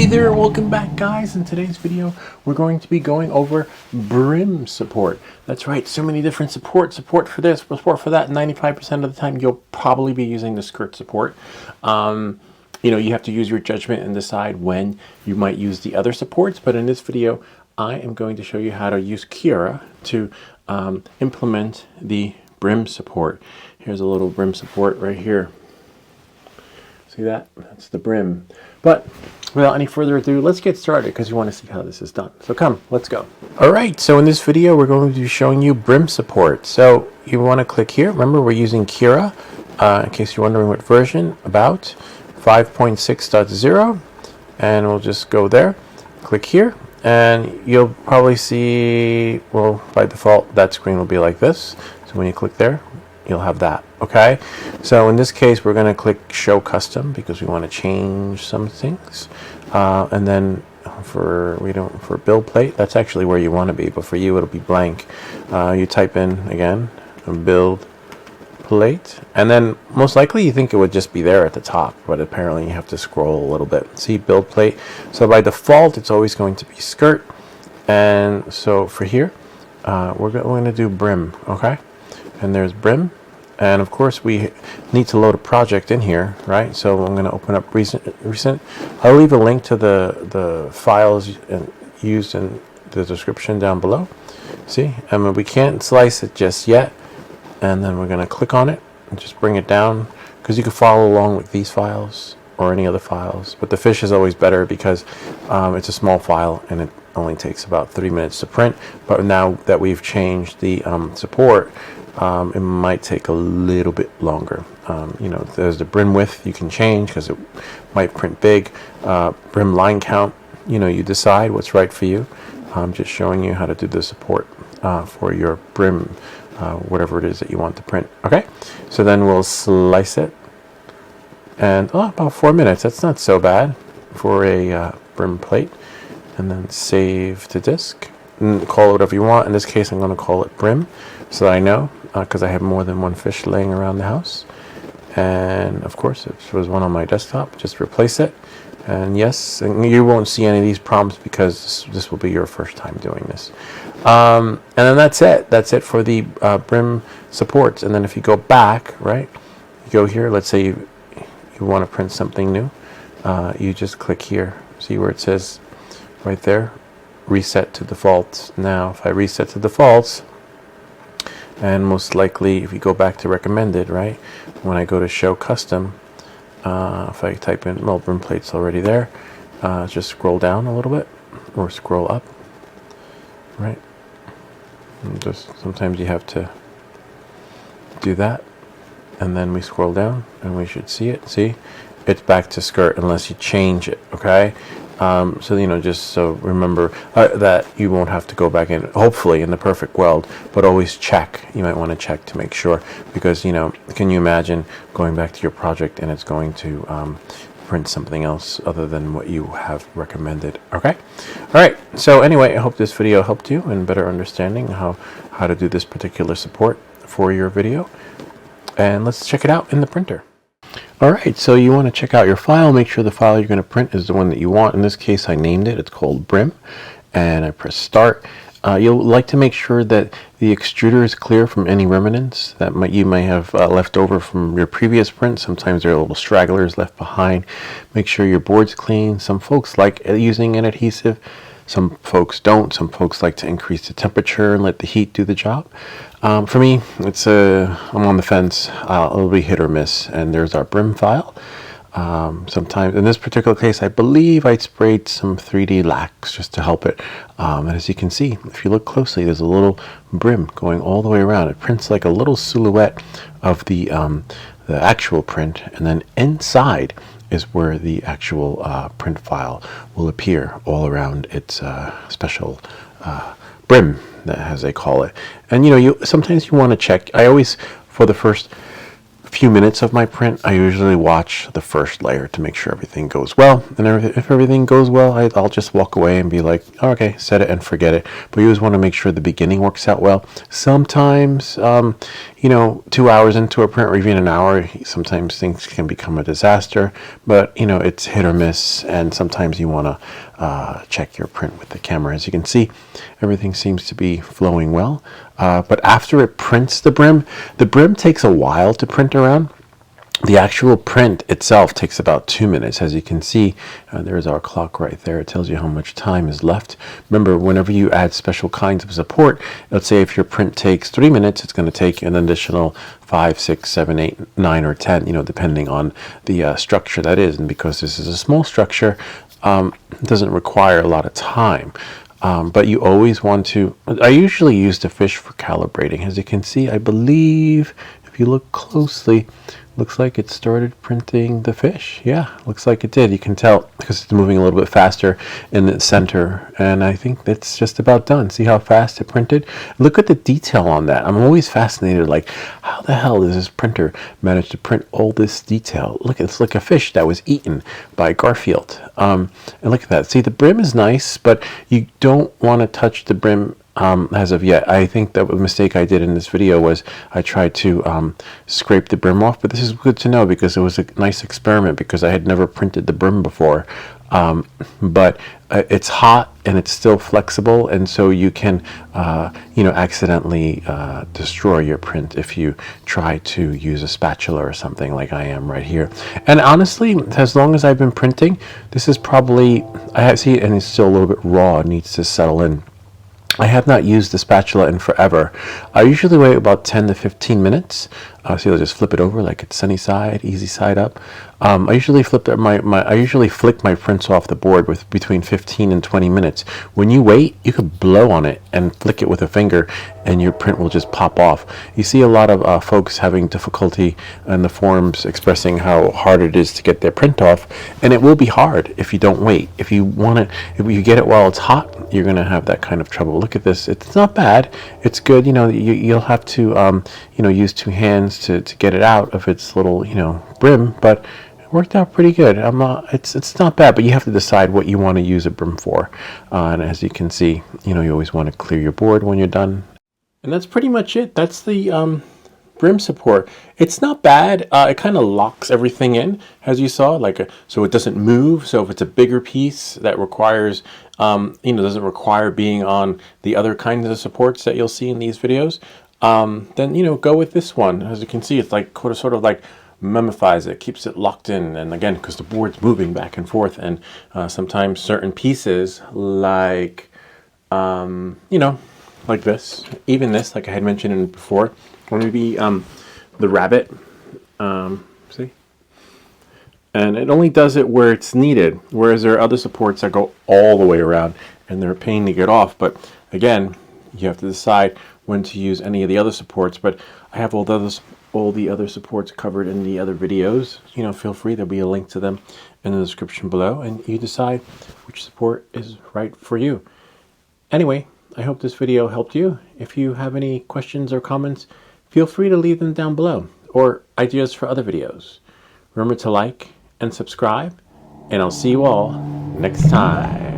there, welcome back guys. In today's video we're going to be going over brim support. That's right, so many different support for this, support for that. 95% of the time you'll probably be using the skirt support. You know, you have to use your judgment and decide when you might use the other supports, but in this video I am going to show you how to use Kira to implement the brim support. Here's a little brim support right here. See that? That's the brim. But without any further ado, let's get started because you want to see how this is done. So come, let's go. Alright, so in this video we're going to be showing you brim support. So you want to click here. Remember, we're using Kira, in case you're wondering what version, about 5.6.0, and we'll just go there, click here, and you'll probably see, well, by default that screen will be like this. So when you click there, you'll have that. Okay, so in this case we're going to click show custom because we want to change some things, and then for build plate, that's actually where you want to be, but for you it'll be blank. You type in again build plate, and then most likely you think it would just be there at the top, but apparently you have to scroll a little bit. See build plate. So by default it's always going to be skirt, and so for here we're going to do brim. Okay, and there's brim. And of course we need to load a project in here, right? So I'm going to open up recent. I'll leave a link to the files used in the description down below. See, I mean, we can't slice it just yet, and then we're going to click on it and just bring it down, because you can follow along with these files or any other files, but the fish is always better because it's a small file and it only takes about 3 minutes to print. But now that we've changed the support, it might take a little bit longer. You know, there's the brim width you can change because it might print big. Brim line count, you know, you decide what's right for you. I'm just showing you how to do the support for your brim, whatever it is that you want to print. Okay, so then we'll slice it, and about 4 minutes. That's not so bad for a brim plate. And then save to disk and call it whatever you want. In this case I'm going to call it brim, so that I know, because I have more than one fish laying around the house. And of course, if there was one on my desktop, just replace it. And yes, and you won't see any of these prompts because this will be your first time doing this. And then that's it for the brim supports. And then if you go back, right, you go here, let's say you want to print something new, you just click here. See where it says right there, reset to defaults. Now if I reset to defaults, and most likely if you go back to recommended, right, when I go to show custom, if I type in, well, brim plate's already there, just scroll down a little bit or scroll up, right, and just sometimes you have to do that, and then we scroll down and we should see it. See, it's back to skirt unless you change it. Okay, so you know, just so remember that you won't have to go back in, hopefully in the perfect world, but always check. You might want to check to make sure, because you know, can you imagine going back to your project and it's going to print something else other than what you have recommended. Okay, all right, so anyway, I hope this video helped you in better understanding how to do this particular support for your video, and let's check it out in the printer. Alright, so you want to check out your file, make sure the file you're going to print is the one that you want. In this case I named it, it's called brim, and I press start. You'll like to make sure that the extruder is clear from any remnants that you may have left over from your previous print. Sometimes there are little stragglers left behind. Make sure your board's clean. Some folks like using an adhesive, some folks don't. Some folks like to increase the temperature and let the heat do the job. For me, I'm on the fence. It'll be hit or miss. And there's our brim file. Sometimes, in this particular case, I believe I sprayed some 3D lax just to help it. And as you can see, if you look closely, there's a little brim going all the way around. It prints like a little silhouette of the actual print, and then inside is where the actual print file will appear all around its special brim, as they call it. And you know, sometimes you want to check. I always, for the first few minutes of my print, I usually watch the first layer to make sure everything goes well. And if everything goes well, I'll just walk away and be like, oh, okay, set it and forget it. But you always want to make sure the beginning works out well. Sometimes you know, 2 hours into a print or even an hour, sometimes things can become a disaster, but you know, it's hit or miss, and sometimes you want to check your print with the camera. As you can see, everything seems to be flowing well, but after it prints the brim takes a while to print around. The actual print itself takes about 2 minutes. As you can see, there's our clock right there. It tells you how much time is left. Remember, whenever you add special kinds of support, let's say if your print takes 3 minutes, it's going to take an additional 5, 6, 7, 8, 9, or 10, you know, depending on the structure that is. And because this is a small structure, it doesn't require a lot of time. But you always want to, I usually use the fish for calibrating. As you can see, I believe, if you look closely, looks like it started printing the fish. Yeah, looks like it did. You can tell because it's moving a little bit faster in the center, and I think that's just about done. See how fast it printed? Look at the detail on that. I'm always fascinated, like, how the hell does this printer manage to print all this detail? Look, it's like a fish that was eaten by Garfield. And look at that. See, the brim is nice, but you don't want to touch the brim as of yet. I think that the mistake I did in this video was I tried to scrape the brim off, but this is good to know because it was a nice experiment because I had never printed the brim before. But it's hot and it's still flexible, and so you can you know, accidentally destroy your print if you try to use a spatula or something like I am right here. And honestly, as long as I've been printing, this is probably, see it, and it's still a little bit raw. It needs to settle in. I have not used the spatula in forever. I usually wait about 10 to 15 minutes. So you'll just flip it over like it's sunny side, easy side up. I usually flick my prints off the board with between 15 and 20 minutes. When you wait, you could blow on it and flick it with a finger, and your print will just pop off. You see a lot of folks having difficulty in the forums expressing how hard it is to get their print off, and it will be hard if you don't wait. If you get it while it's hot, you're gonna have that kind of trouble. Look at this. It's not bad. It's good. You know, you'll have to you know, use two hands to get it out of its little, you know, brim, but it worked out pretty good. It's not bad, but you have to decide what you want to use a brim for. And as you can see, you know, you always want to clear your board when you're done. And that's pretty much it. That's the brim support. It's not bad. It kind of locks everything in, as you saw, like so it doesn't move. So if it's a bigger piece that requires, you know, doesn't require being on the other kinds of supports that you'll see in these videos, then, you know, go with this one. As you can see, it's like sort of like mummifies it, keeps it locked in. And again, because the board's moving back and forth, and sometimes certain pieces, like you know, like this, even this, like I had mentioned before, or maybe the rabbit, see, and it only does it where it's needed, whereas there are other supports that go all the way around and they're a pain to get off. But again, you have to decide when to use any of the other supports. But I have all the other supports covered in the other videos. You know, feel free, there'll be a link to them in the description below, and you decide which support is right for you. Anyway, I hope this video helped you. If you have any questions or comments, feel free to leave them down below, or ideas for other videos. Remember to like and subscribe, and I'll see you all next time.